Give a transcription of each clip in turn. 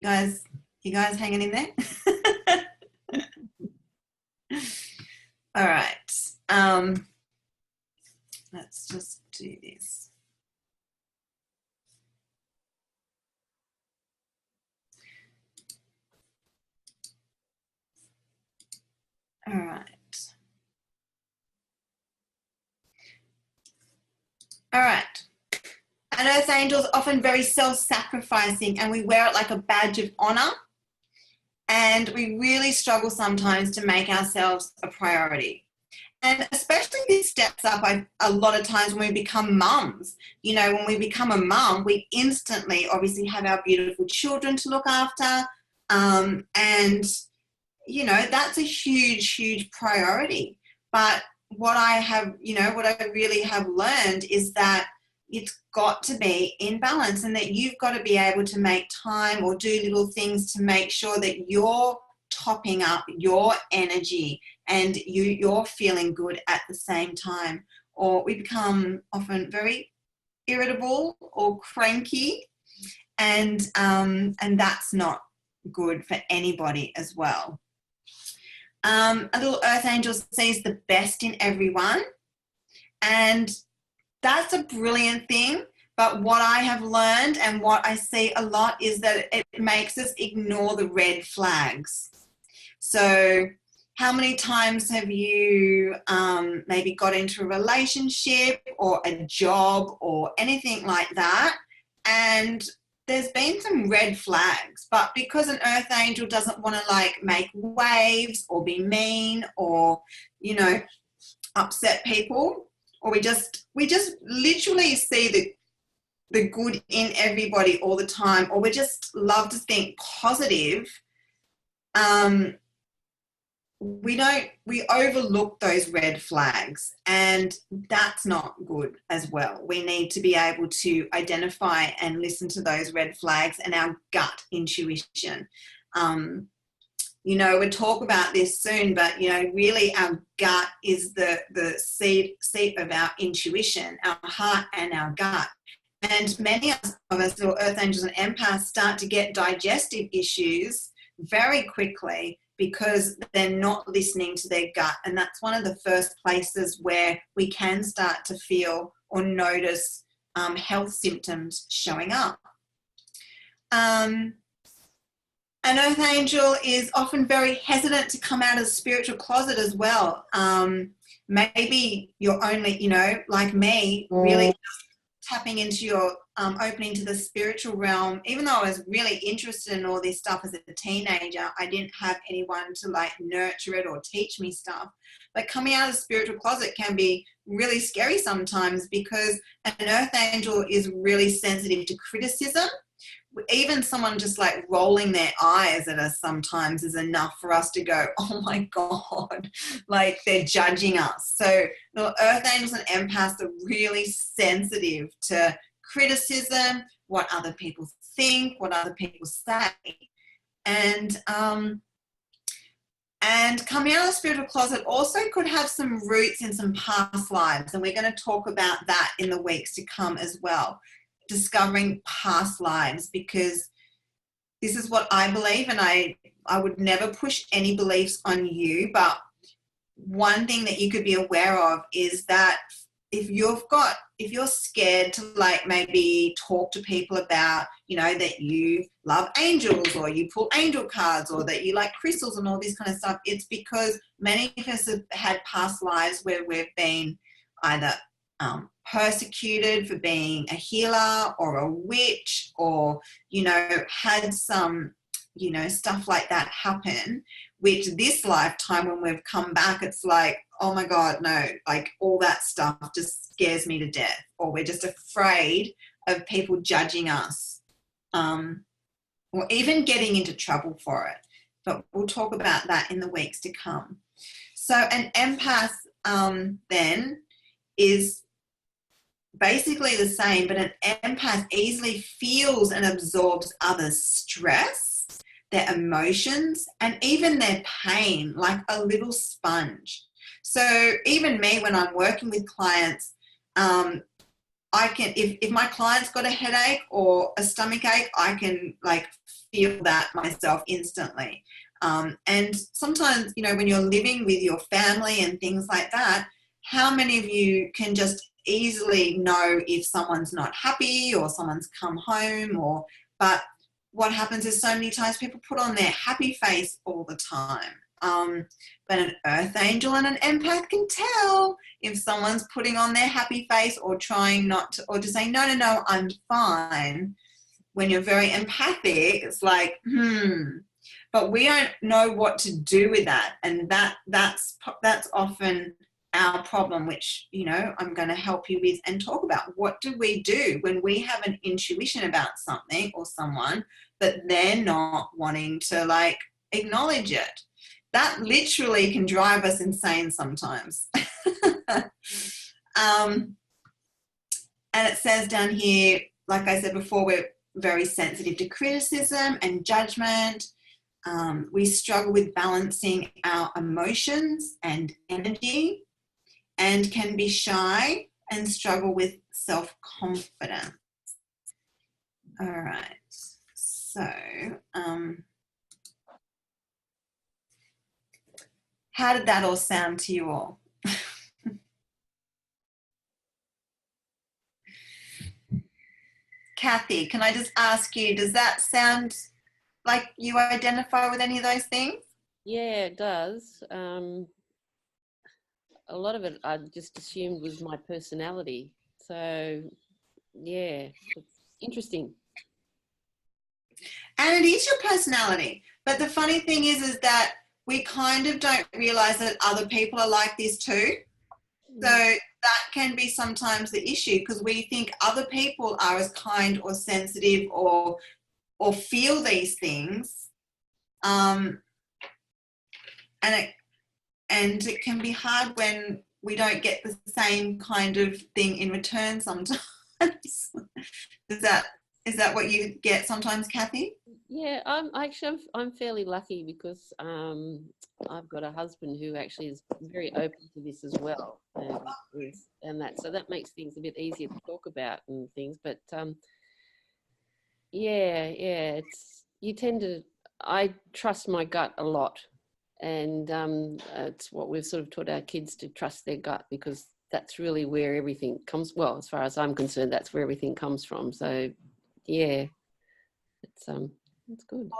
You guys hanging in there? All right. Let's just do this. All right. All right. An earth angel is often very self-sacrificing, and we wear it like a badge of honor. And we really struggle sometimes to make ourselves a priority. And especially this steps up a lot of times when we become mums. You know, when we become a mum, we instantly obviously have our beautiful children to look after. And, you know, that's a huge, huge priority. But what I have, you know, what I really have learned is that it's got to be in balance, and that you've got to be able to make time or do little things to make sure that you're topping up your energy and you're feeling good at the same time. Or we become often very irritable or cranky, and that's not good for anybody as well. A little earth angel sees the best in everyone, and that's a brilliant thing. But what I have learned and what I see a lot is that it makes us ignore the red flags. So how many times have you maybe got into a relationship or a job or anything like that, and there's been some red flags, but because an earth angel doesn't want to like make waves or be mean or, you know, upset people, or we just literally see the good in everybody all the time, or we just love to think positive, we overlook those red flags, and that's not good as well. We need to be able to identify and listen to those red flags and our gut intuition. You know, we'll talk about this soon, but, you know, really our gut is the seat of our intuition, our heart and our gut. And many of us, little earth angels and empaths, start to get digestive issues very quickly because they're not listening to their gut. And that's one of the first places where we can start to feel or notice health symptoms showing up. An earth angel is often very hesitant to come out of the spiritual closet as well. Maybe you're only, you know, like me, really tapping into your opening to the spiritual realm. Even though I was really interested in all this stuff as a teenager, I didn't have anyone to like nurture it or teach me stuff. But coming out of the spiritual closet can be really scary sometimes, because an earth angel is really sensitive to criticism. Even someone just like rolling their eyes at us sometimes is enough for us to go, oh my God, like they're judging us. So the earth angels and empaths are really sensitive to criticism, what other people think, what other people say. And coming out of the spiritual closet also could have some roots in some past lives. And we're going to talk about that in the weeks to come as well. Discovering past lives, because this is what I believe, and I would never push any beliefs on you, but one thing that you could be aware of is that if you're scared to like maybe talk to people about, you know, that you love angels or you pull angel cards or that you like crystals and all this kind of stuff, it's because many of us have had past lives where we've been either persecuted for being a healer or a witch, or, you know, had some, you know, stuff like that happen, which this lifetime when we've come back, it's like, oh my God, no, like all that stuff just scares me to death, or we're just afraid of people judging us, or even getting into trouble for it. But we'll talk about that in the weeks to come. So an empath then is basically the same, but an empath easily feels and absorbs others' stress, their emotions, and even their pain, like a little sponge. So even me, when I'm working with clients, I can, if my client's got a headache or a stomach ache, I can like feel that myself instantly. And sometimes, you know, when you're living with your family and things like that, how many of you can just easily know if someone's not happy or someone's come home, or but what happens is so many times people put on their happy face all the time. But an earth angel and an empath can tell if someone's putting on their happy face or trying not to, or just saying, no, no, no, I'm fine. When you're very empathic, it's like, but we don't know what to do with that. And that's often our problem, which, you know, I'm going to help you with and talk about. What do we do when we have an intuition about something or someone, but they're not wanting to like acknowledge it? That literally can drive us insane sometimes. And it says down here, like I said before, we're very sensitive to criticism and judgment. We struggle with balancing our emotions and energy, and can be shy and struggle with self-confidence. All right, so how did that all sound to you all? Kathy, can I just ask you, does that sound like you identify with any of those things? Yeah, it does. A lot of it I just assumed was my personality. So, yeah, it's interesting. And it is your personality. But the funny thing is that we kind of don't realize that other people are like this too. So that can be sometimes the issue, because we think other people are as kind or sensitive or feel these things. And it can be hard when we don't get the same kind of thing in return sometimes. Is that what you get sometimes, Kathy? Yeah, I'm fairly lucky because I've got a husband who actually is very open to this as well, and that makes things a bit easier to talk about and things. But I trust my gut a lot, and it's what we've sort of taught our kids, to trust their gut, because that's really where everything comes. Well, as far as I'm concerned, that's where everything comes from. So, yeah, it's good.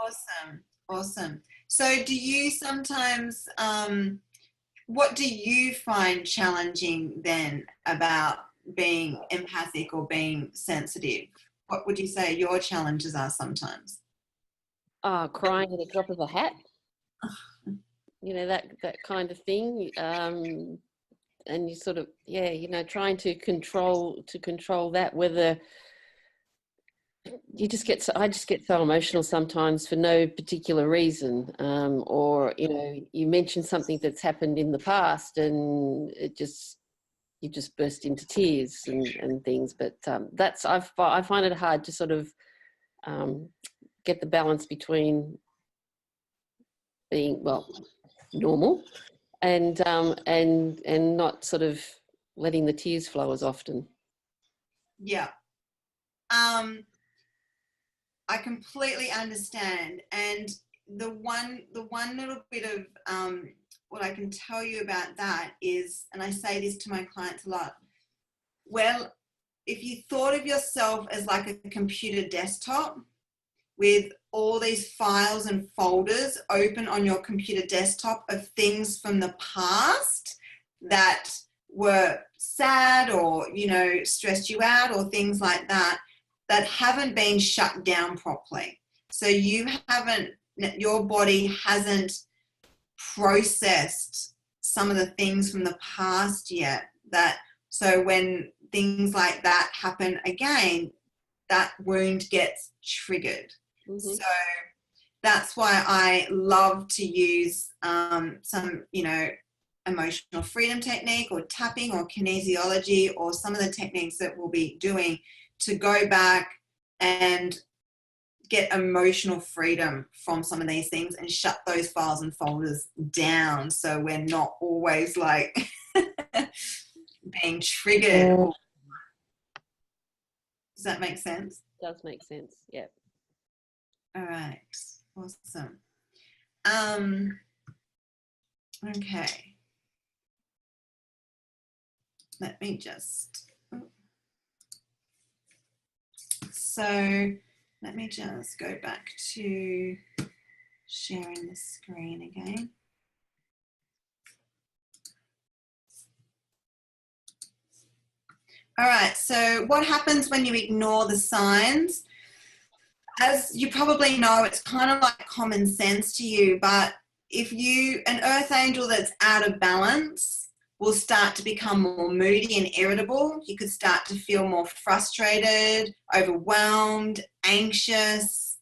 Awesome. So do you sometimes, what do you find challenging then about being empathic or being sensitive? What would you say your challenges are sometimes? Crying at the drop of a hat. You know, that kind of thing. And you sort of, trying to control that, whether I just get so emotional sometimes for no particular reason, or you mention something that's happened in the past and you just burst into tears and things. But I find it hard to sort of get the balance between being normal and not sort of letting the tears flow as often. Yeah. I completely understand. And the one little bit of what I can tell you about that is, and I say this to my clients a lot, well, if you thought of yourself as like a computer desktop with all these files and folders open on your computer desktop of things from the past that were sad or, stressed you out or things like that, that haven't been shut down properly. So your body hasn't processed some of the things from the past yet, so when things like that happen again, that wound gets triggered. Mm-hmm. So that's why I love to use some, emotional freedom technique or tapping or kinesiology or some of the techniques that we'll be doing to go back and get emotional freedom from some of these things and shut those files and folders down, so we're not always like being triggered. Does that make sense? It does make sense, yeah. All right. Awesome. Okay. Let me just, so let me just go back to sharing the screen again. All right, so what happens when you ignore the signs? As you probably know, it's kind of like common sense to you, but if an earth angel that's out of balance will start to become more moody and irritable. You could start to feel more frustrated, overwhelmed, anxious,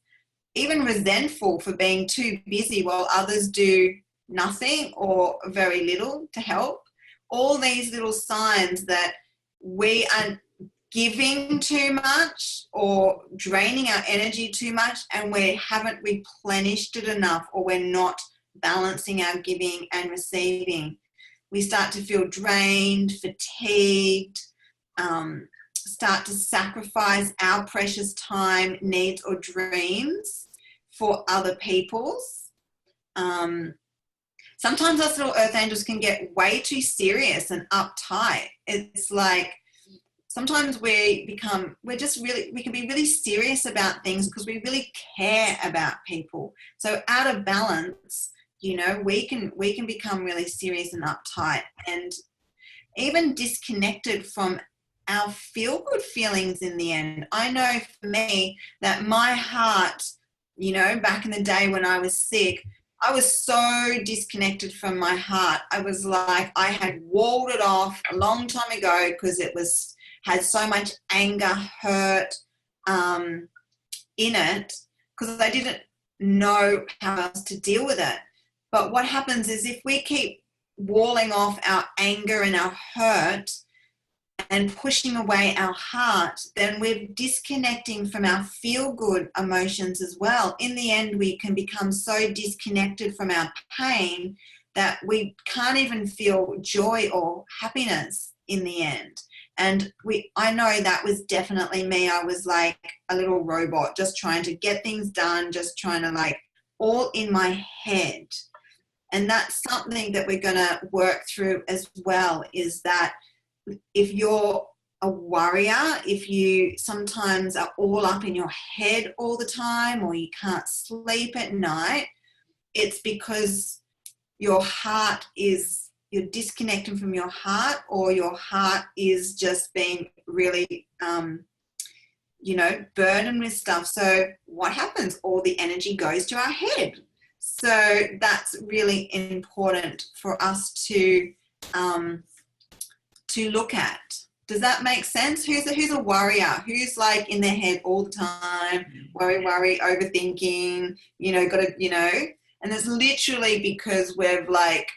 even resentful for being too busy while others do nothing or very little to help. All these little signs that we are giving too much or draining our energy too much and we haven't replenished it enough, or we're not balancing our giving and receiving. We start to feel drained, fatigued, start to sacrifice our precious time, needs, or dreams for other people's. Sometimes us little earth angels can get way too serious and uptight. It's like sometimes we can be really serious about things because we really care about people. So out of balance, you know, we can become really serious and uptight and even disconnected from our feel-good feelings in the end. I know for me that my heart, you know, back in the day when I was sick, I was so disconnected from my heart. I was like, I had walled it off a long time ago because it had so much anger, hurt in it, because I didn't know how else to deal with it. But what happens is if we keep walling off our anger and our hurt and pushing away our heart, then we're disconnecting from our feel-good emotions as well. In the end, we can become so disconnected from our pain that we can't even feel joy or happiness in the end. And I know that was definitely me. I was like a little robot, just trying to get things done, just trying to like all in my head. And that's something that we're going to work through as well, is that if you're a worrier, if you sometimes are all up in your head all the time or you can't sleep at night, it's because you're disconnecting from your heart, or your heart is just being really, burdened with stuff. So what happens? All the energy goes to our head. So that's really important for us to look at. Does that make sense? Who's a worrier? Who's like in their head all the time, worry, overthinking, and it's literally because we've like,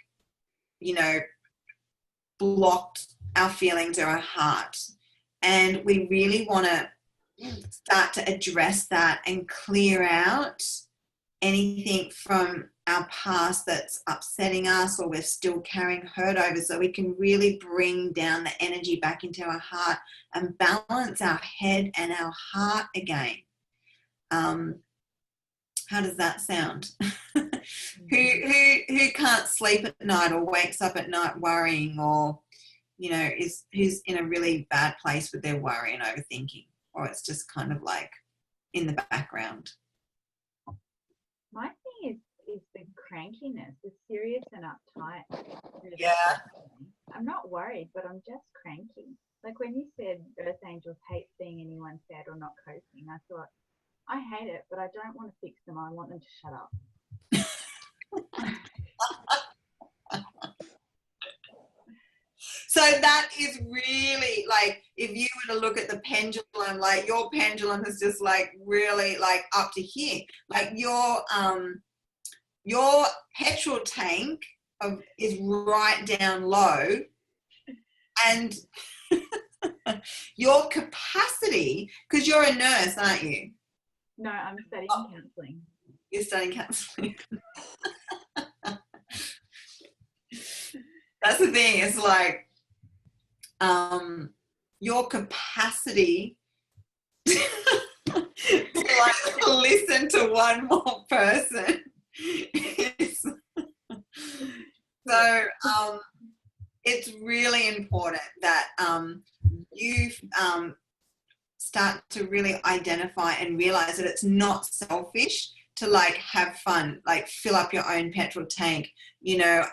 blocked our feelings or our heart. And we really want to start to address that and clear out anything from our past that's upsetting us or we're still carrying hurt over, so we can really bring down the energy back into our heart and balance our head and our heart again. How does that sound? Who can't sleep at night or wakes up at night worrying, or who's in a really bad place with their worry and overthinking, or it's just kind of like in the background? My thing is the crankiness, the serious and uptight. Really. Yeah. I'm not worried, but I'm just cranky. Like when you said Earth Angels hate seeing anyone sad or not coping, I thought, I hate it, but I don't want to fix them. I want them to shut up. So that is really like, if you were to look at the pendulum, like your pendulum is just like really like up to here. Like your petrol tank is right down low, and your capacity, because you're a nurse, aren't you? No, I'm studying counselling. You're studying counselling. That's the thing. It's like your capacity to like listen to one more person. So it's really important that you start to really identify and realize that it's not selfish to like have fun, like fill up your own petrol tank, you know,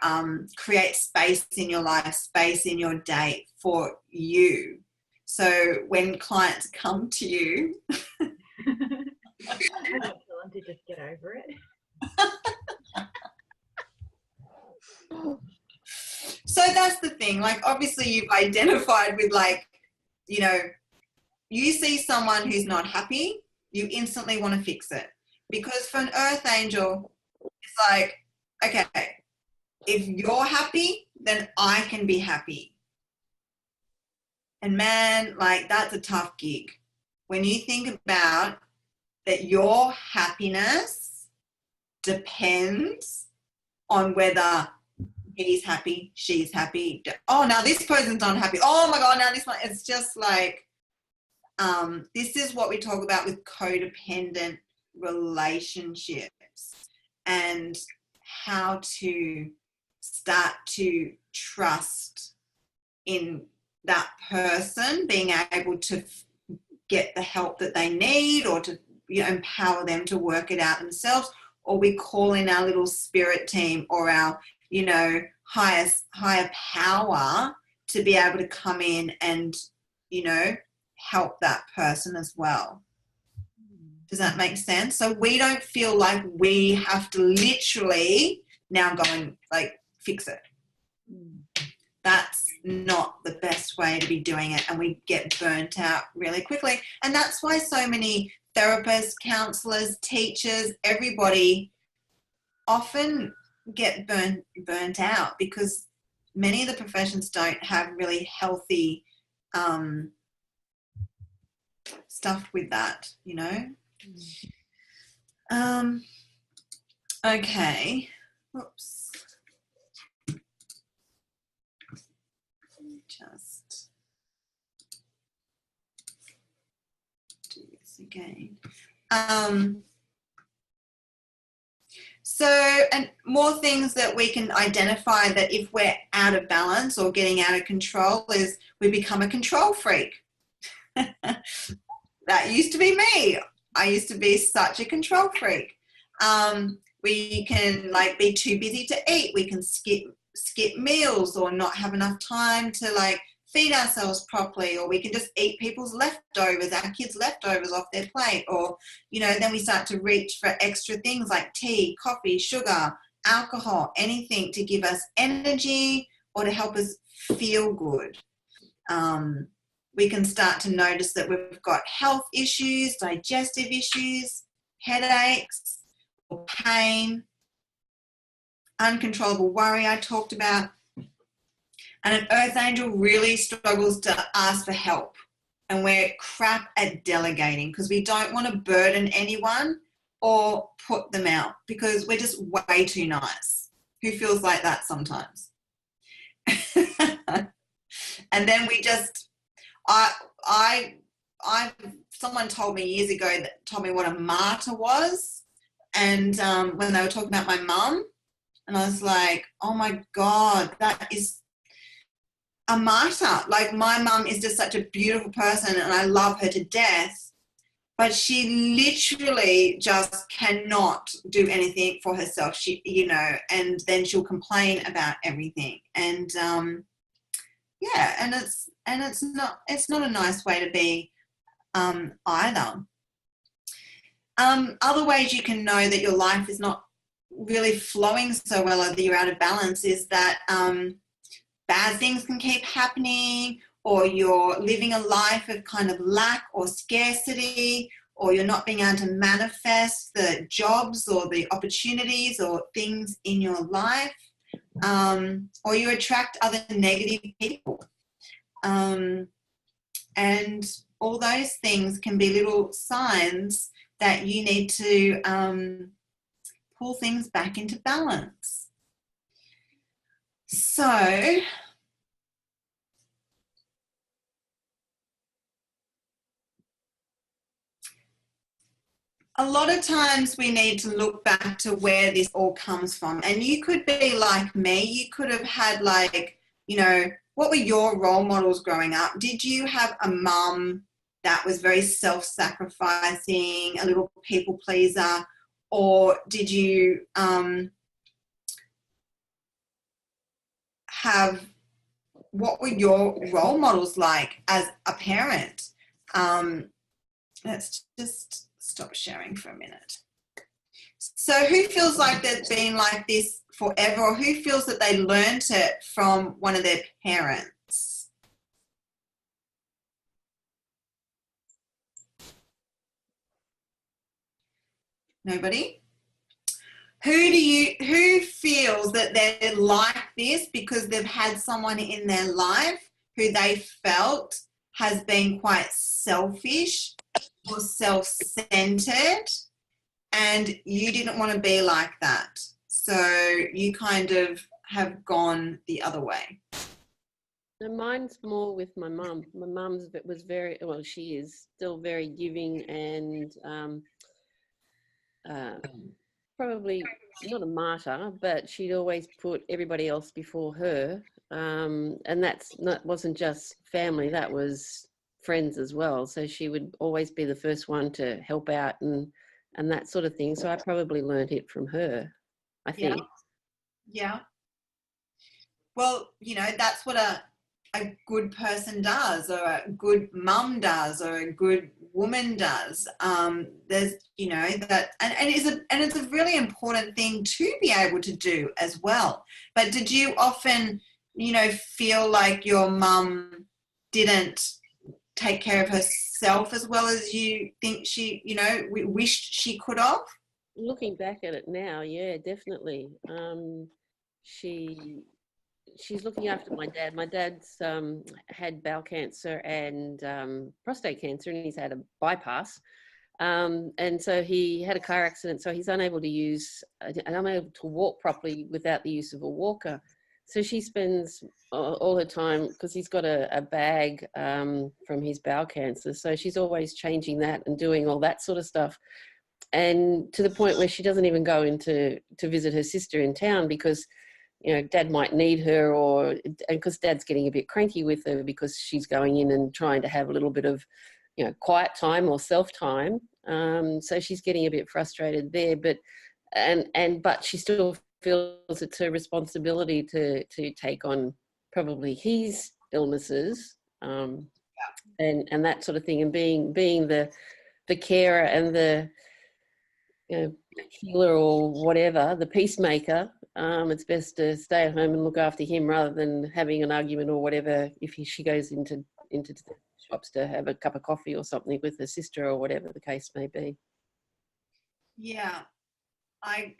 create space in your life, space in your day for you. So when clients come to you, I don't tell them to just get over it. So that's the thing, like obviously you've identified with like, you know, you see someone who's not happy, you instantly want to fix it. Because for an earth angel, it's like, okay, if you're happy, then I can be happy. And man, like that's a tough gig. When you think about that your happiness depends on whether he's happy, she's happy. Oh, now this person's unhappy. Oh my God, now this one. It's just like, this is what we talk about with codependent relationships and how to start to trust in that person being able to get the help that they need, or to, you know, empower them to work it out themselves, or we call in our little spirit team or our, you know, higher power to be able to come in and, you know, help that person as well. Does that make sense? So we don't feel like we have to literally now go and like fix it. That's not the best way to be doing it, and we get burnt out really quickly. And that's why so many therapists, counselors, teachers, everybody often get burnt out, because many of the professions don't have really healthy stuff with that, you know. Okay. Oops. Just do this again. So, and more things that we can identify that if we're out of balance or getting out of control is we become a control freak. That used to be me. I used to be such a control freak. We can like be too busy to eat. We can skip meals or not have enough time to like feed ourselves properly, or we can just eat people's leftovers, our kids' leftovers off their plate, or, you know, then we start to reach for extra things like tea, coffee, sugar, alcohol, anything to give us energy or to help us feel good. We can start to notice that we've got health issues, digestive issues, headaches, or pain, uncontrollable worry I talked about. And an earth angel really struggles to ask for help. And we're crap at delegating because we don't want to burden anyone or put them out, because we're just way too nice. Who feels like that sometimes? And then we just, someone told me years ago told me what a martyr was. And when they were talking about my mum, and I was like, oh my God, that is a martyr. Like, my mum is just such a beautiful person and I love her to death, but she literally just cannot do anything for herself. She, you know, and then she'll complain about everything. And yeah, and it's not a nice way to be either. Other ways you can know that your life is not really flowing so well, or that you're out of balance, is that bad things can keep happening, or you're living a life of kind of lack or scarcity, or you're not being able to manifest the jobs or the opportunities or things in your life, or you attract other negative people. And all those things can be little signs that you need to pull things back into balance. So a lot of times we need to look back to where this all comes from. And you could be like me. You could have had like, you know, what were your role models growing up? Did you have a mum that was very self-sacrificing, a little people pleaser? Or did you what were your role models like as a parent? Let's just stop sharing for a minute. So who feels like they've been like this forever, or who feels that they learnt it from one of their parents? Nobody? Who feels that they're like this because they've had someone in their life who they felt has been quite selfish or self-centered, and you didn't want to be like that, so you kind of have gone the other way? No, mine's more with my mum. My mum's was very, well, she is still very giving and probably not a martyr, but she'd always put everybody else before her. And wasn't just family, that was friends as well. So she would always be the first one to help out and that sort of thing. So I probably learned it from her, I think. Yeah. Well, you know, that's what a good person does, or a good mum does, or a good woman does. There's, you know, that, and it's a really important thing to be able to do as well. But did you often, you know, feel like your mum didn't take care of herself as well as you think she, you know, wished she could have? Looking back at it now, yeah, definitely. She's looking after my dad. My dad's had bowel cancer and prostate cancer, and he's had a bypass. And so he had a car accident, so he's unable to walk properly without the use of a walker. So she spends all her time, because he's got a bag from his bowel cancer, so she's always changing that and doing all that sort of stuff. And to the point where she doesn't even go to visit her sister in town, because you know, Dad might need her, and because Dad's getting a bit cranky with her because she's going in and trying to have a little bit of, you know, quiet time or self-time. So she's getting a bit frustrated there, but she still feels it's her responsibility to take on probably his illnesses, and that sort of thing, and being the carer and the, you know, healer or whatever, the peacemaker. It's best to stay at home and look after him rather than having an argument or whatever if she goes into the shops to have a cup of coffee or something with her sister or whatever the case may be. Yeah, I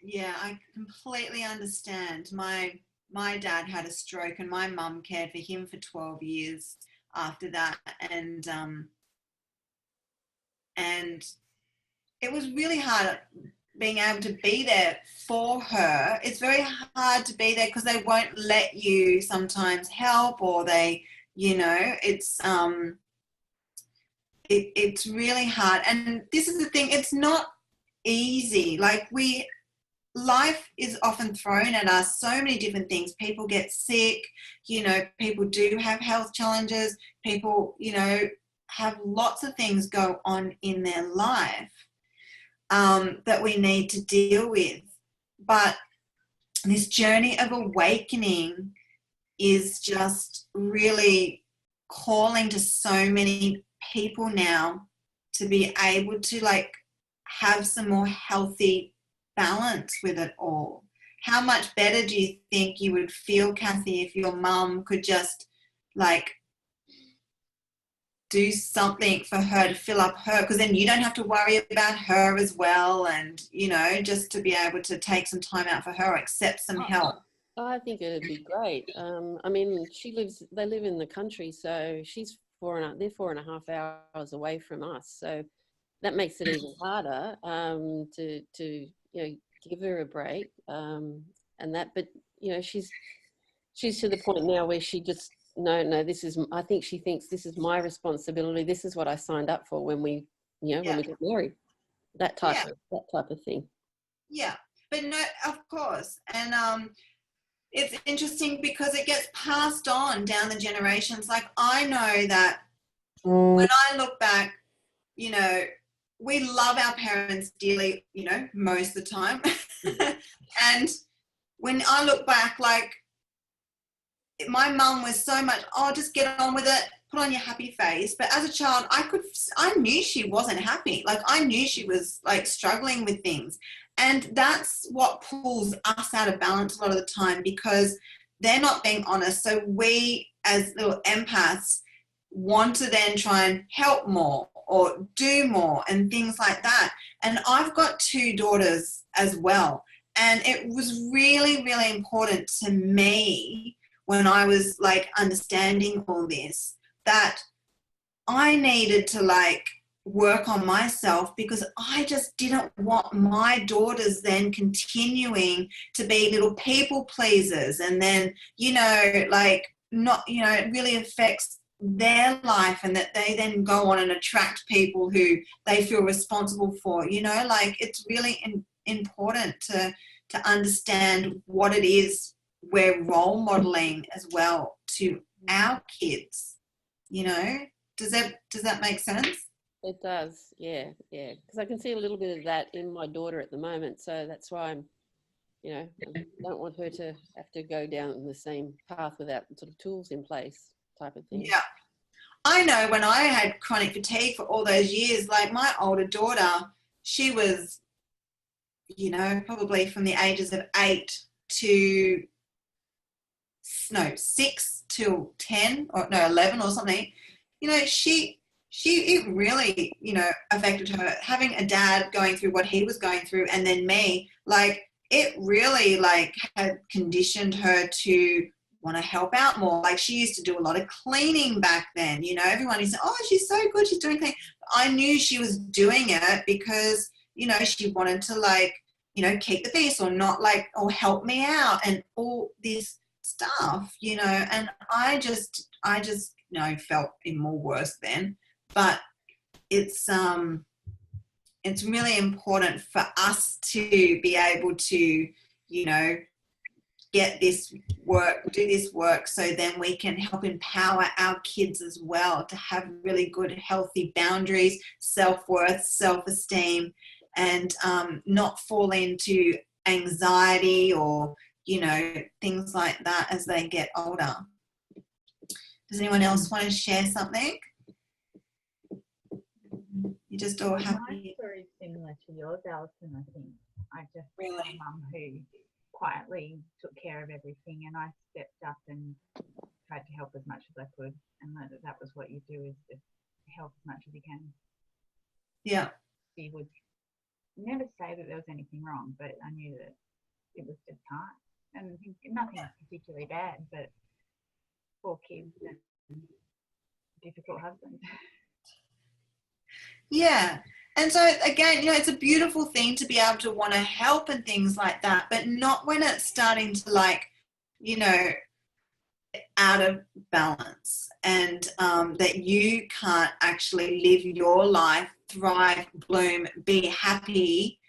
completely understand. My dad had a stroke, and my mum cared for him for 12 years after that, and it was really hard being able to be there for her. It's very hard to be there because they won't let you sometimes help, or they, you know, it's really hard. And this is the thing, it's not easy. Like, life is often thrown at us, so many different things. People get sick, you know, people do have health challenges, people, you know, have lots of things go on in their life that we need to deal with. But this journey of awakening is just really calling to so many people now to be able to, like, have some more healthy balance with it all. How much better do you think you would feel, Kathy, if your mum could just, like, do something for her to fill up her, because then you don't have to worry about her as well, and, you know, just to be able to take some time out for her, accept some help. I think it'd be great. I mean, they live in the country, so they're 4.5 hours away from us, so that makes it even harder to you know, give her a break, and that. But you know, she's to the point now where she just, no, I think she thinks this is my responsibility. This is what I signed up for when we got married. that type of thing. Yeah, but no, of course. And it's interesting because it gets passed on down the generations. Like, I know that when I look back, you know, we love our parents dearly, you know, most of the time. And when I look back, like, my mum was so much, oh, just get on with it, put on your happy face. But as a child, I knew she wasn't happy. Like, I knew she was like struggling with things. And that's what pulls us out of balance a lot of the time, because they're not being honest. So we, as little empaths, want to then try and help more or do more and things like that. And I've got 2 daughters as well. And it was really, really important to me when I was like understanding all this, that I needed to like work on myself, because I just didn't want my daughters then continuing to be little people pleasers, and then, you know, like, not, you know, it really affects their life, and that they then go on and attract people who they feel responsible for, you know. Like, it's really important to understand what it is we're role modeling as well to our kids, you know. Does that make sense? It does, yeah, because I can see a little bit of that in my daughter at the moment, so that's why I'm, you know, I don't want her to have to go down the same path without sort of tools in place type of thing. Yeah, I know when I had chronic fatigue for all those years, like, my older daughter, she was, you know, probably from the ages of 6 to 10, or no, 11 or something, you know, it really, you know, affected her, having a dad going through what he was going through, and then me, like, it really like had conditioned her to want to help out more. Like, she used to do a lot of cleaning back then, you know. Everyone used to say, oh, she's so good, she's doing cleaning. I knew she was doing it because, you know, she wanted to, like, you know, keep the peace, or not, like, or help me out and all this stuff, you know. And I just you know, felt even more worse then. But it's really important for us to be able to, you know, do this work, so then we can help empower our kids as well to have really good, healthy boundaries, self-worth, self-esteem, and not fall into anxiety or, you know, things like that as they get older. Does anyone else want to share something? You just all happy? My story is similar to yours, Alison. I think I just Really? had a mum who quietly took care of everything, and I stepped up and tried to help as much as I could, and learned that was what you do, is just help as much as you can. Yeah. She would never say that there was anything wrong, but I knew that it was just hard, and nothing particularly bad, but 4 kids and difficult husband. Yeah. And so, again, you know, it's a beautiful thing to be able to want to help and things like that, but not when it's starting to, like, you know, out of balance, and that you can't actually live your life, thrive, bloom, be happy,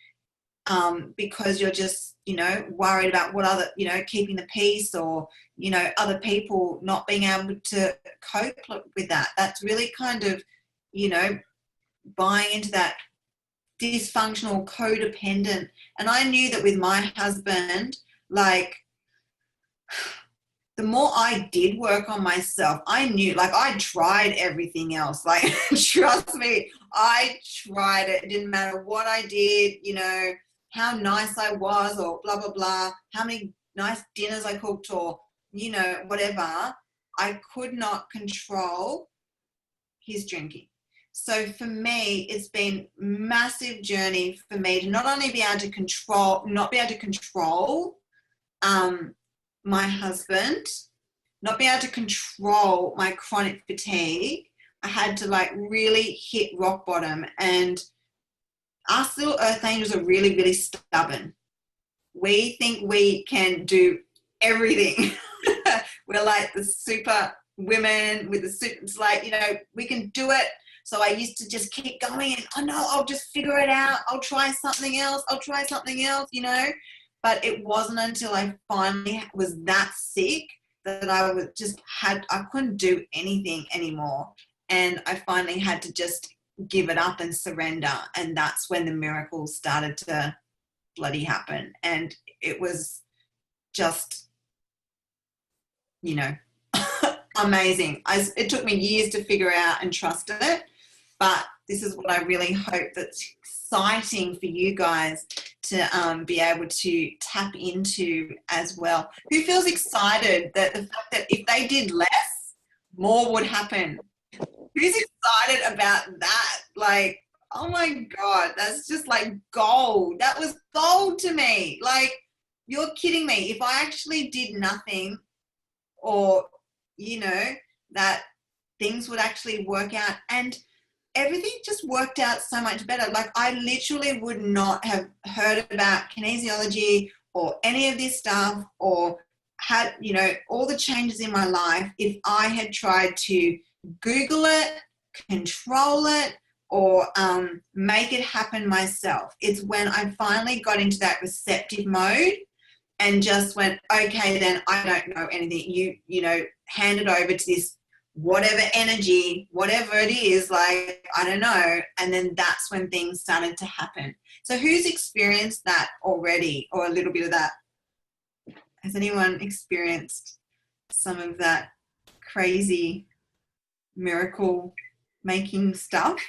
because you're just, you know, worried about what other, you know, keeping the peace, or, you know, other people not being able to cope with that. That's really kind of, you know, buying into that dysfunctional, codependent. And I knew that with my husband, like, the more I did work on myself, I knew, like, I tried everything else. Like, trust me, I tried it. It didn't matter what I did, you know, how nice I was, or blah, blah, blah, how many nice dinners I cooked, or, you know, whatever. I could not control his drinking. So for me, it's been a massive journey for me to not only be able to control, my husband, not be able to control my chronic fatigue. I had to, like, really hit rock bottom. And us little earth angels are really, really stubborn. We think we can do everything. We're like the super women with the super, it's like, you know, we can do it. So I used to just keep going and, oh no, I'll just figure it out. I'll try something else. You know. But it wasn't until I finally was that sick that I couldn't do anything anymore. And I finally had to just give it up and surrender. And that's when the miracles started to bloody happen. And it was just, you know, amazing. It took me years to figure out and trust it. But this is what I really hope that's exciting for you guys to be able to tap into as well. Who feels excited that the fact that if they did less, more would happen? Who's excited about that? Like, oh my God, that's just like gold. That was gold to me. Like, you're kidding me. If I actually did nothing, or, you know, that things would actually work out, and everything just worked out so much better. Like, I literally would not have heard about kinesiology or any of this stuff, or had, you know, all the changes in my life if I had tried to Google it, control it, or make it happen myself. It's when I finally got into that receptive mode and just went, okay, then I don't know anything. You know, hand it over to this whatever energy, whatever it is, like, I don't know. And then that's when things started to happen. So who's experienced that already, or a little bit of that? Has anyone experienced some of that crazy miracle making stuff?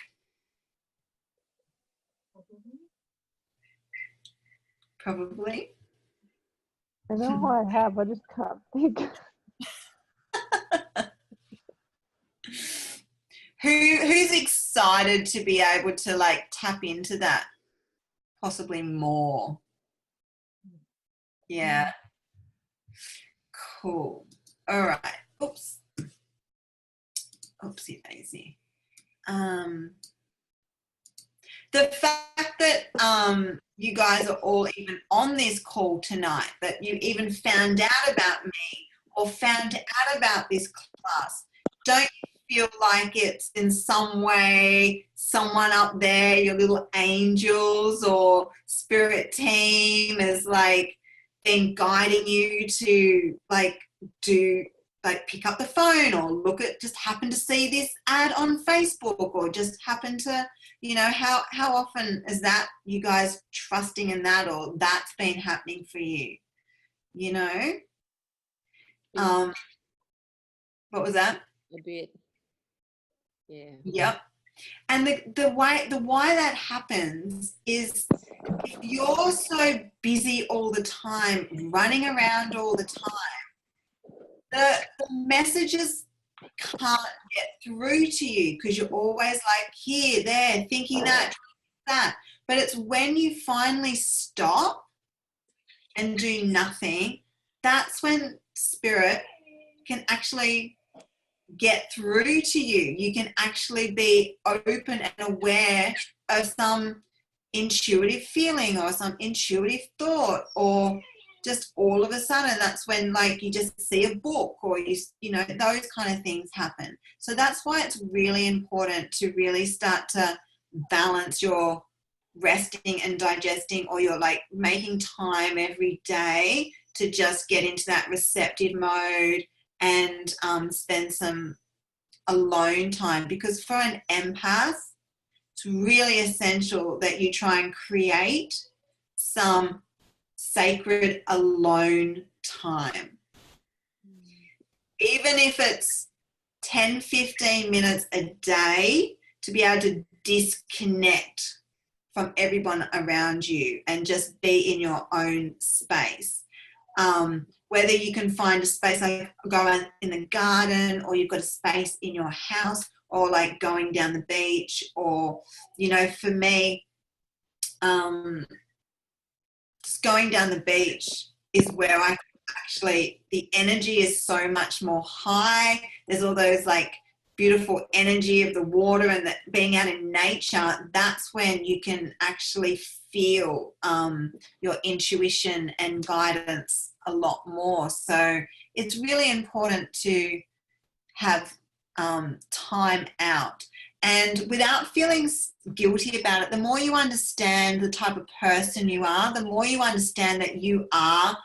Probably. I know I have, I just can't think. Who's excited to be able to like tap into that possibly more? Yeah. Cool. All right. Oops. Oopsie daisy. The fact that you guys are all even on this call tonight, that you even found out about me or found out about this class, don't you feel like it's in some way someone up there, your little angels or spirit team, is like been guiding you to like pick up the phone, or look at, just happen to see this ad on Facebook, or just happen to, you know, how often is that you guys trusting in that, or that's been happening for you, you know? What was that? A bit. Yeah. Yep. And the why that happens is, if you're so busy all the time, running around all the time, the messages can't get through to you, because you're always like here, there, thinking that. But it's when you finally stop and do nothing, that's when spirit can actually get through to you. You can actually be open and aware of some intuitive feeling or some intuitive thought, or just all of a sudden that's when like you just see a book, or you know, those kind of things happen. So that's why it's really important to really start to balance your resting and digesting, or you're like making time every day to just get into that receptive mode and spend some alone time. Because for an empath, it's really essential that you try and create some sacred alone time. Even if it's 10-15 minutes a day, to be able to disconnect from everyone around you and just be in your own space. Whether you can find a space, like go out in the garden, or you've got a space in your house, or like going down the beach, or, you know, for me, just going down the beach is where I actually, the energy is so much more high. There's all those like beautiful energy of the water and the, being out in nature. That's when you can actually feel your intuition and guidance a lot more. So it's really important to have time out. And without feeling guilty about it, the more you understand the type of person you are, the more you understand that you are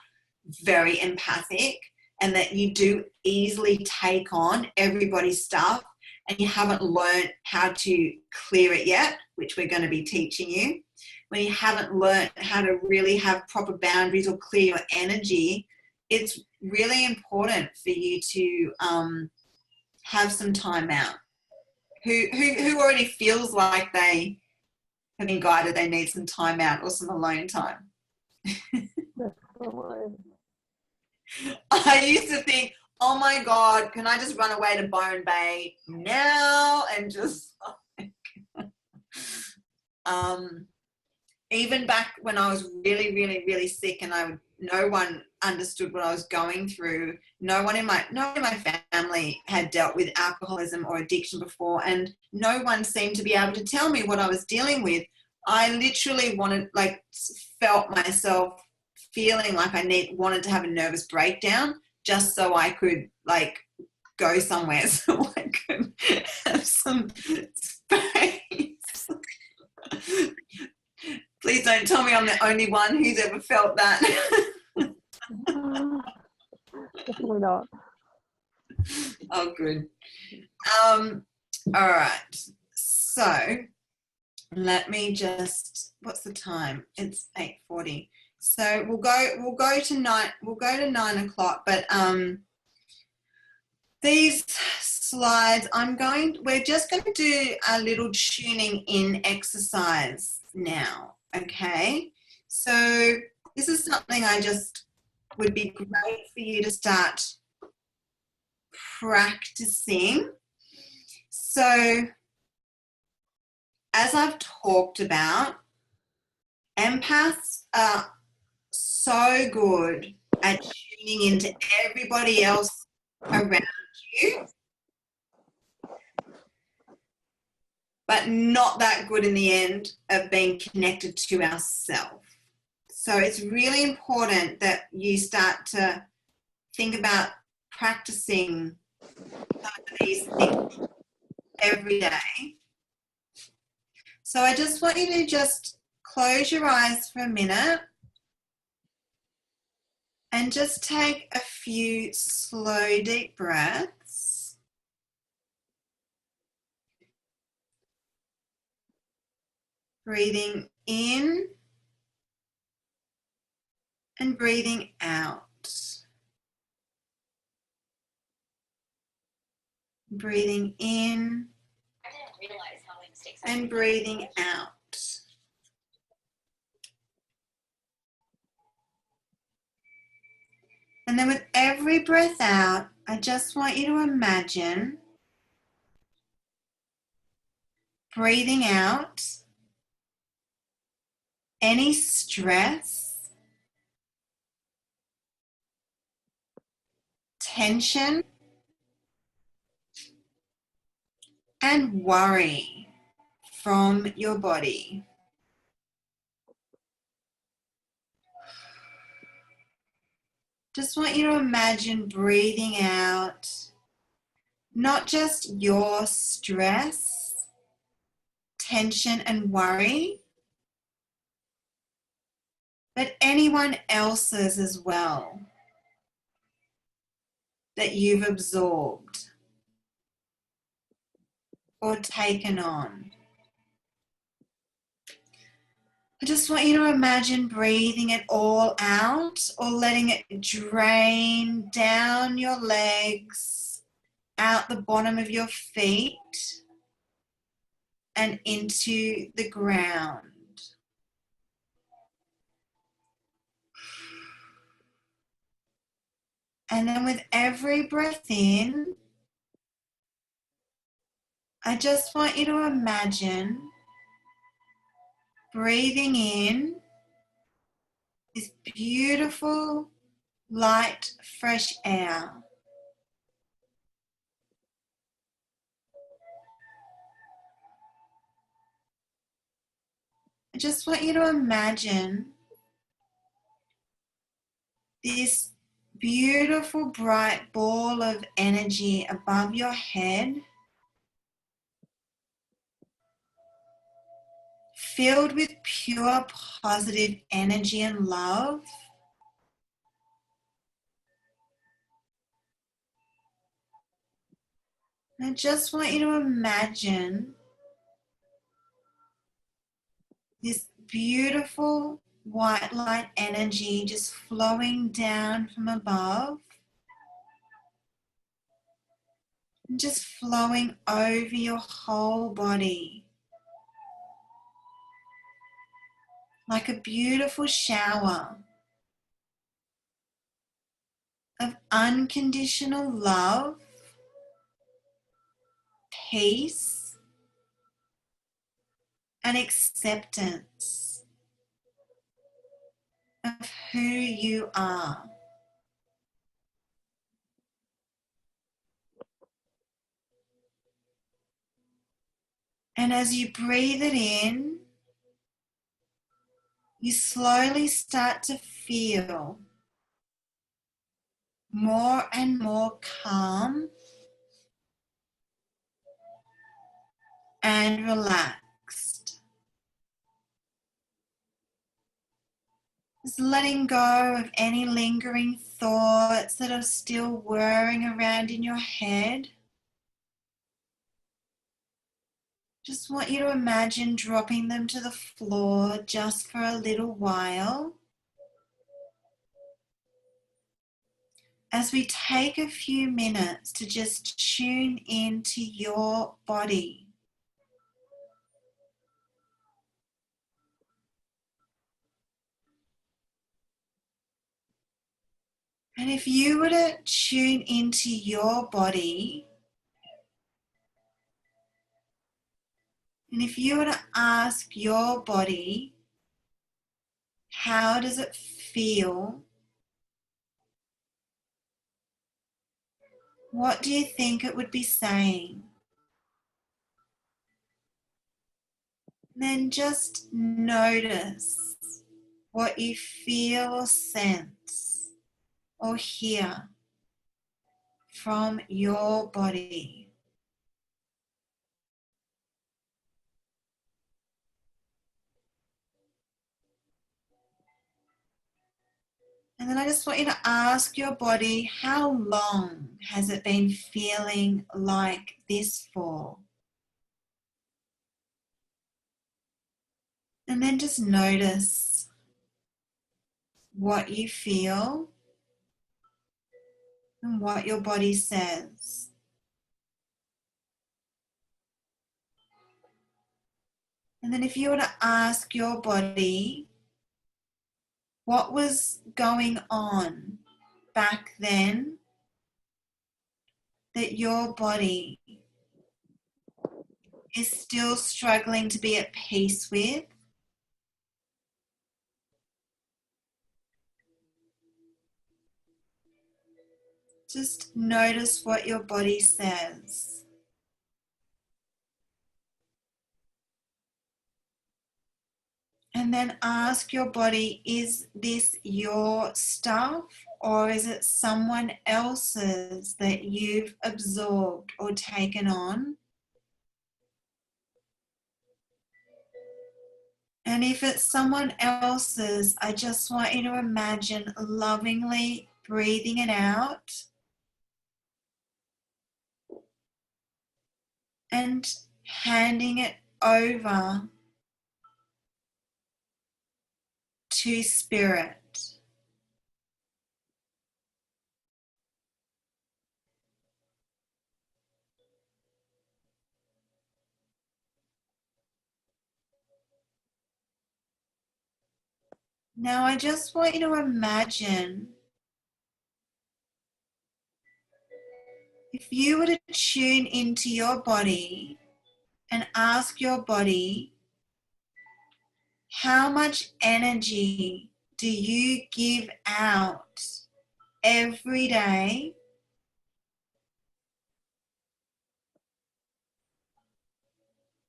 very empathic and that you do easily take on everybody's stuff, and you haven't learned how to clear it yet, which we're going to be teaching you. When you haven't learned how to really have proper boundaries or clear your energy, it's really important for you to have some time out. Who already feels like they have been guided, they need some time out or some alone time? Definitely. I used to think, oh my God, can I just run away to Byron Bay now? And just, even back when I was really, really, really sick and no one understood what I was going through. No one in my family had dealt with alcoholism or addiction before, and no one seemed to be able to tell me what I was dealing with. I literally felt myself feeling like I wanted to have a nervous breakdown just so I could go somewhere so I could have some space. Please don't tell me I'm the only one who's ever felt that. Definitely not. Oh, good. All right. So let me just, what's the time? It's 8:40. So we'll go to 9 o'clock. But these slides, we're just going to do a little tuning in exercise now. Okay. So this is something I just would be great for you to start practicing. So as I've talked about, empaths are so good at tuning into everybody else around you, but not that good in the end of being connected to ourselves. So it's really important that you start to think about practicing some of these things every day. So I just want you to just close your eyes for a minute and just take a few slow, deep breaths. Breathing in and breathing out. Breathing in and breathing out. And then with every breath out, I just want you to imagine breathing out any stress, tension, and worry from your body. Just want you to imagine breathing out not just your stress, tension, and worry, but anyone else's as well that you've absorbed or taken on. I just want you to imagine breathing it all out or letting it drain down your legs, out the bottom of your feet and into the ground. And then with every breath in, I just want you to imagine breathing in this beautiful, light, fresh air. I just want you to imagine this beautiful, bright ball of energy above your head, filled with pure positive energy and love. I just want you to imagine this beautiful white light energy just flowing down from above and just flowing over your whole body like a beautiful shower of unconditional love, peace, and acceptance of who you are. And as you breathe it in, you slowly start to feel more and more calm and relaxed. Just letting go of any lingering thoughts that are still whirring around in your head. Just want you to imagine dropping them to the floor just for a little while. As we take a few minutes to just tune into your body. And if you were to tune into your body, and if you were to ask your body, how does it feel? What do you think it would be saying? Then just notice what you feel or sense or hear from your body. And then I just want you to ask your body, how long has it been feeling like this for? And then just notice what you feel and what your body says. And then if you were to ask your body, what was going on back then that your body is still struggling to be at peace with? Just notice what your body says. And then ask your body, is this your stuff or is it someone else's that you've absorbed or taken on? And if it's someone else's, I just want you to imagine lovingly breathing it out and handing it over to spirit. Now I just want you to imagine if you were to tune into your body and ask your body, how much energy do you give out every day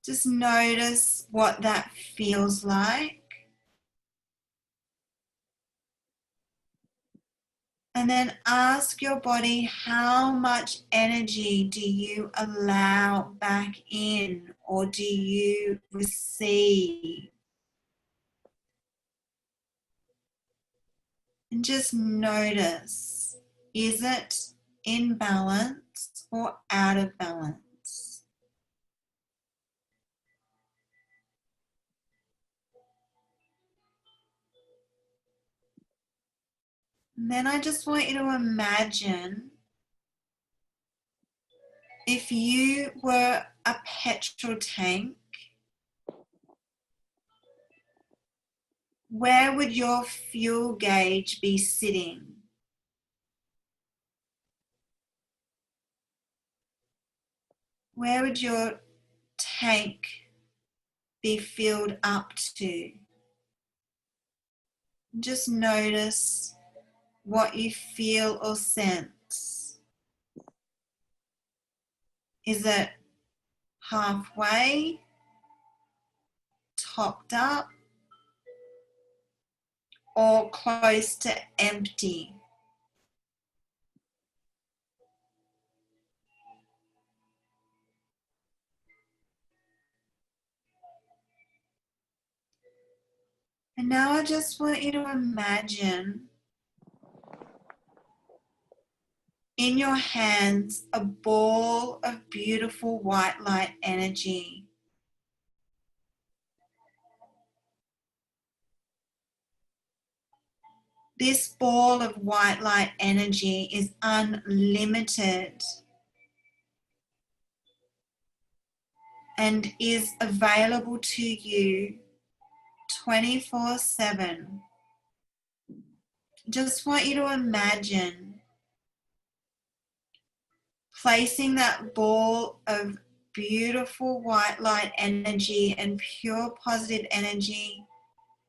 just notice what that feels like. And then ask your body, how much energy do you allow back in or do you receive And just notice, is it in balance or out of balance? And then I just want you to imagine if you were a petrol tank, where would your fuel gauge be sitting? Where would your tank be filled up to? Just notice what you feel or sense. Is it halfway, topped up, or close to empty? And now I just want you to imagine in your hands a ball of beautiful white light energy. This ball of white light energy is unlimited and is available to you 24/7. Just want you to imagine placing that ball of beautiful white light energy and pure positive energy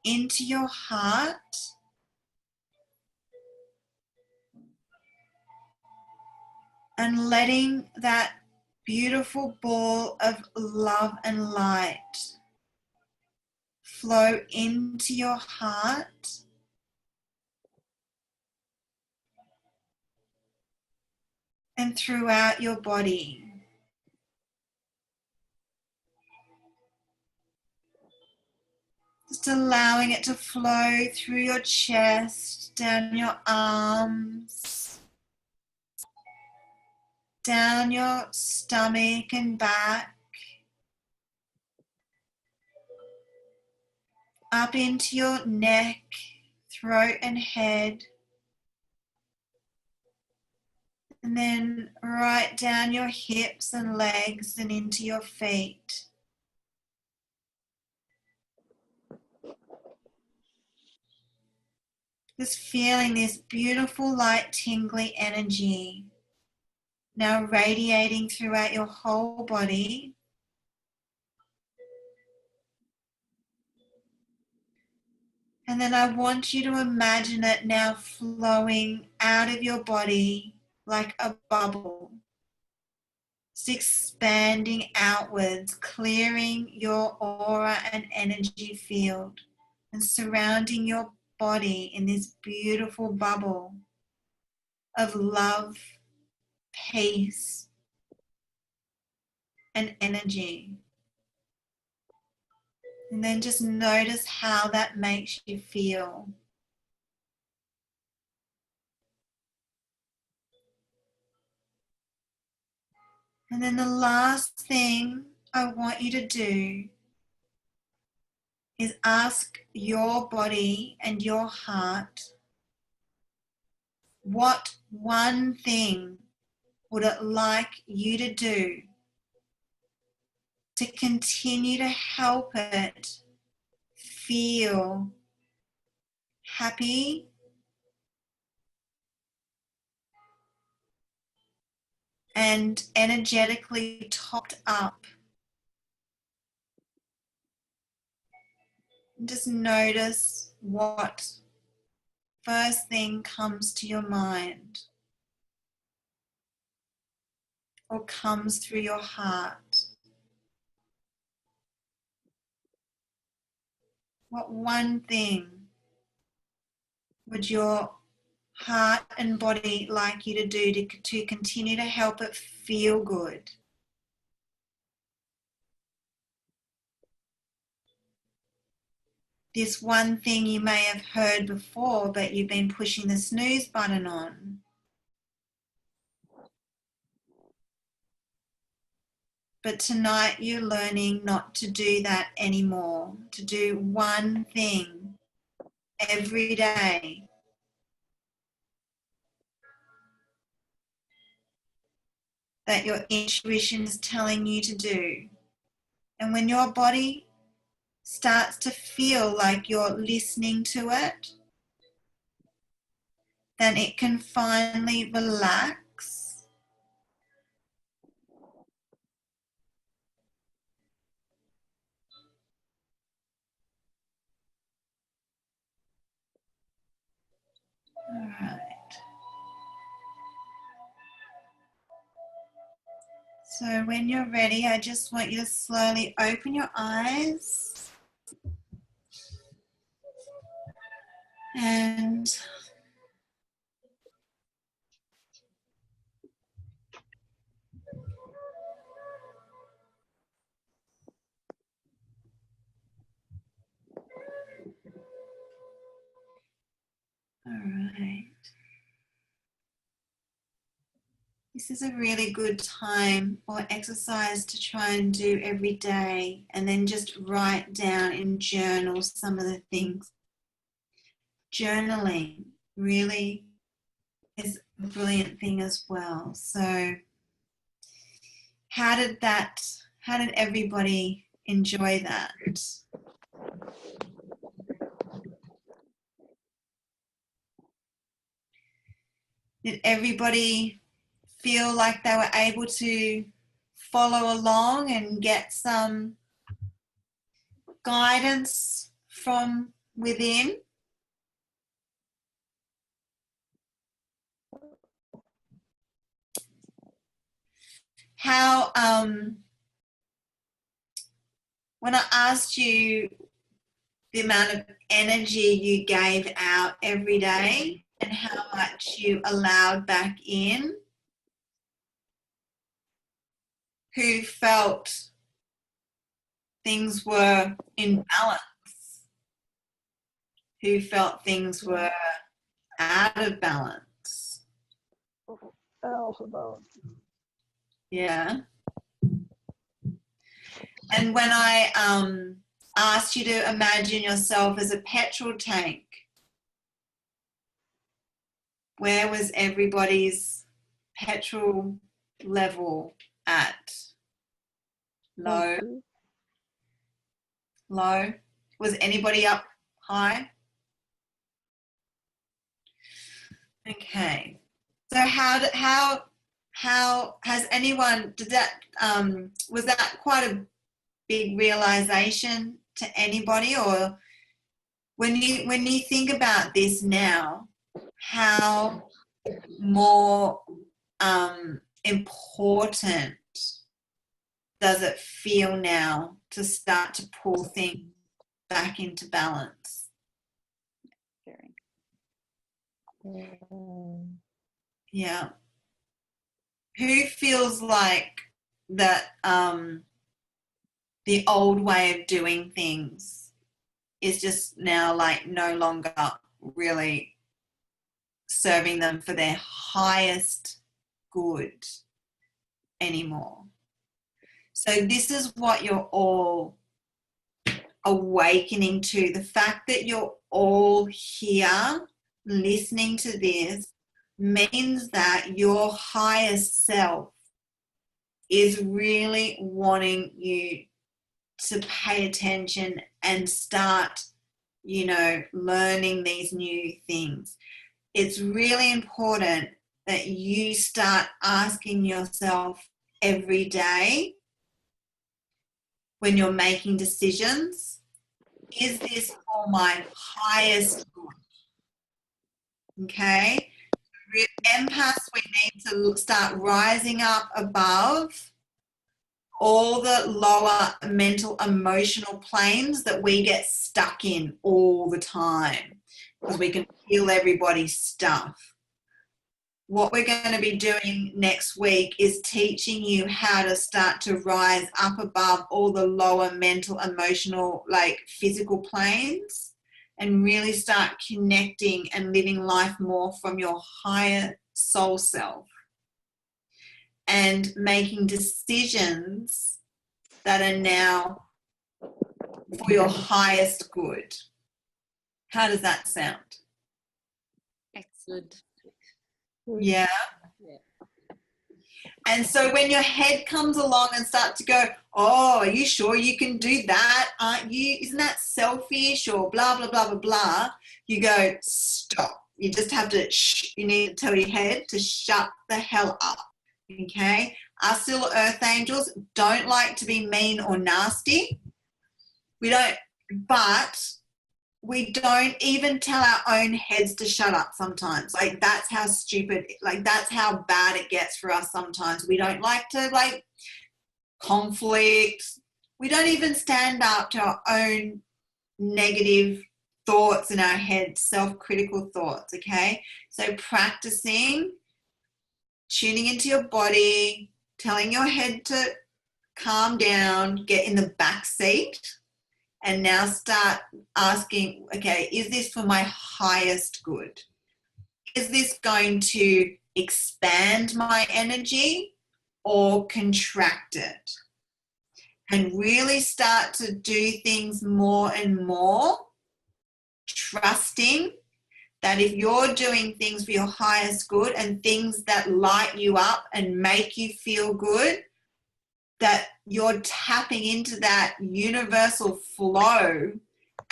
into your heart, and letting that beautiful ball of love and light flow into your heart and throughout your body. Just allowing it to flow through your chest, down your arms, down your stomach and back, up into your neck, throat and head, and then right down your hips and legs and into your feet. Just feeling this beautiful light tingly energy now radiating throughout your whole body. And then I want you to imagine it now flowing out of your body like a bubble. It's expanding outwards, clearing your aura and energy field and surrounding your body in this beautiful bubble of love, peace, and energy. And then just notice how that makes you feel. And then the last thing I want you to do is ask your body and your heart, what one thing would it like you to do to continue to help it feel happy, and energetically topped up? And just notice what first thing comes to your mind or comes through your heart. What one thing would your heart and body like you to do to continue to help it feel good? this one thing you may have heard before, but you've been pushing the snooze button on. But tonight you're learning not to do that anymore, to do one thing every day. That your intuition is telling you to do. And when your body starts to feel like you're listening to it, then it can finally relax. All right. So when you're ready, I just want you to slowly open your eyes and all right. This is a really good time or exercise to try and do every day, and then just write down and journal some of the things. Journaling really is a brilliant thing as well. So how did everybody enjoy that? Did everybody feel like they were able to follow along and get some guidance from within? How, when I asked you the amount of energy you gave out every day and how much you allowed back in, who felt things were in balance? Who felt things were out of balance? Yeah. And when I asked you to imagine yourself as a petrol tank, where was everybody's petrol level at? Low? Low? Was anybody up high? Okay. So how has anyone, did that, was that quite a big realization to anybody? Or when you think about this now, how more important does it feel now to start to pull things back into balance? Yeah. Who feels like that the old way of doing things is just now like no longer really serving them for their highest good anymore? So this is what you're all awakening to. The fact that you're all here listening to this means that your highest self is really wanting you to pay attention and start, learning these new things. It's really important that you start asking yourself every day when you're making decisions, is this for my highest good? Okay? With empaths, we need to start rising up above all the lower mental emotional planes that we get stuck in all the time, because we can feel everybody's stuff. what we're going to be doing next week is teaching you how to start to rise up above all the lower mental, emotional, like physical planes, and really start connecting and living life more from your higher soul self and making decisions that are now for your highest good. How does that sound? Excellent. Yeah. Yeah. And so when your head comes along and starts to go, oh, are you sure you can do that? Aren't you? Isn't that selfish? Or blah, blah, blah, blah, blah. You go, stop. You just have to, you need to tell your head to shut the hell up. Okay? Us little earth angels don't like to be mean or nasty. We don't even tell our own heads to shut up sometimes. Like, that's how stupid, like, that's how bad it gets for us sometimes. We don't like to, like, conflict. We don't even stand up to our own negative thoughts in our head, self-critical thoughts, okay? So practicing, tuning into your body, telling your head to calm down, get in the back seat, and now start asking, okay, is this for my highest good? Is this going to expand my energy or contract it? And really start to do things more and more, trusting that if you're doing things for your highest good and things that light you up and make you feel good, that you're tapping into that universal flow,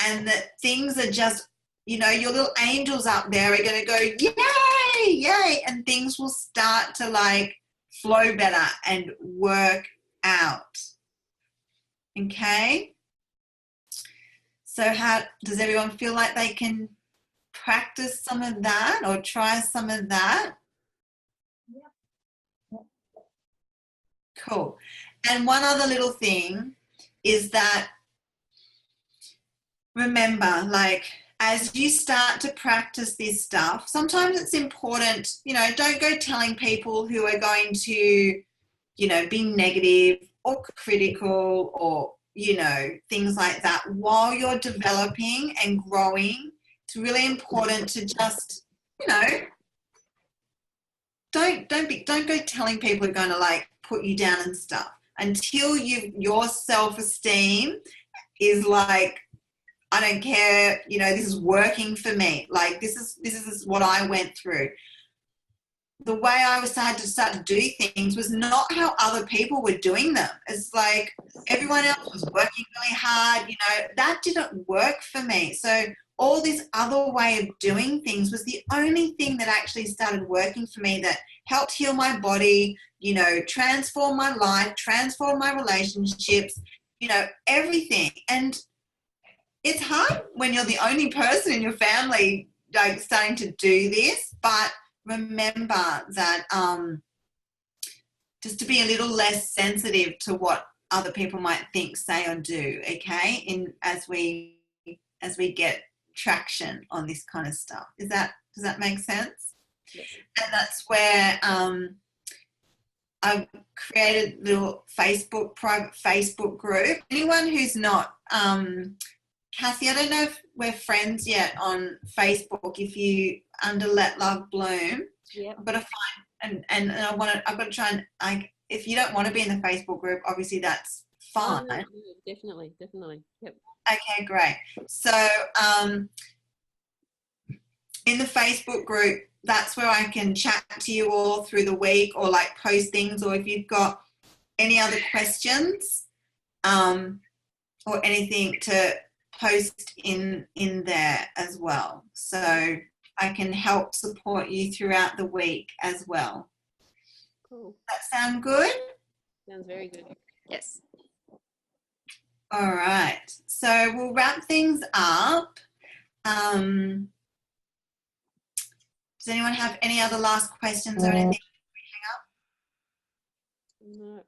and that things are just, you know, your little angels up there are going to go, yay, yay, and things will start to like flow better and work out. Okay? So how does everyone feel like they can practice some of that or try some of that? Yep. Cool. And one other little thing is that, remember, like, as you start to practice this stuff, sometimes it's important, you know, don't go telling people who are going to, you know, be negative or critical or, you know, things like that. While you're developing and growing, it's really important to just, you know, don't go telling people who are going to like put you down and stuff until your self-esteem is like, I don't care, you know, this is working for me. Like, this is what I went through. The way I had to start to do things was not how other people were doing them. It's like everyone else was working really hard, you know, that didn't work for me. So all this other way of doing things was the only thing that actually started working for me, that helped heal my body, you know, transform my life, transform my relationships, you know, everything. And it's hard when you're the only person in your family like starting to do this, but remember that just to be a little less sensitive to what other people might think, say, or do, okay, as we get traction on this kind of stuff. Does that make sense? Yes. And that's where I've created a little private Facebook group. Anyone who's not Cassie, I don't know if we're friends yet on Facebook. If you under Let Love Bloom, yeah, I've got to find and I've got to try and, like, if you don't want to be in the Facebook group, obviously that's fine. Oh, no, definitely. Yep. Okay, great. So in the Facebook group, that's where I can chat to you all through the week, or like post things, or if you've got any other questions or anything to post in there as well. So I can help support you throughout the week as well. Cool. That sound good? Sounds very good. Yes. All right. So we'll wrap things up. Does anyone have any other last questions or anything? No.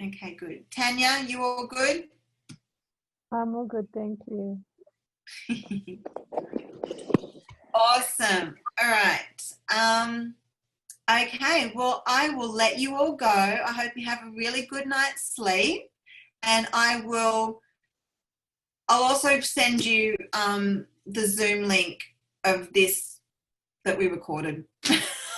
Okay, good. Tanya, you all good? I'm all good, thank you. Awesome. All right. Okay, well, I will let you all go. I hope you have a really good night's sleep. And I'll also send you the Zoom link of this that we recorded.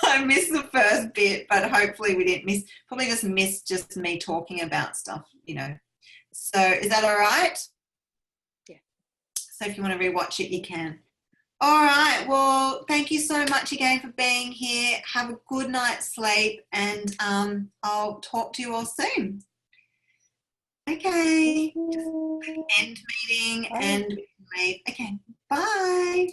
I missed the first bit, but hopefully we didn't miss, probably just missed just me talking about stuff, you know. So is that all right? Yeah. So if you want to rewatch it, you can. All right. Well, thank you so much again for being here. Have a good night's sleep, and I'll talk to you all soon. Okay. Just end meeting and leave. Okay. Bye.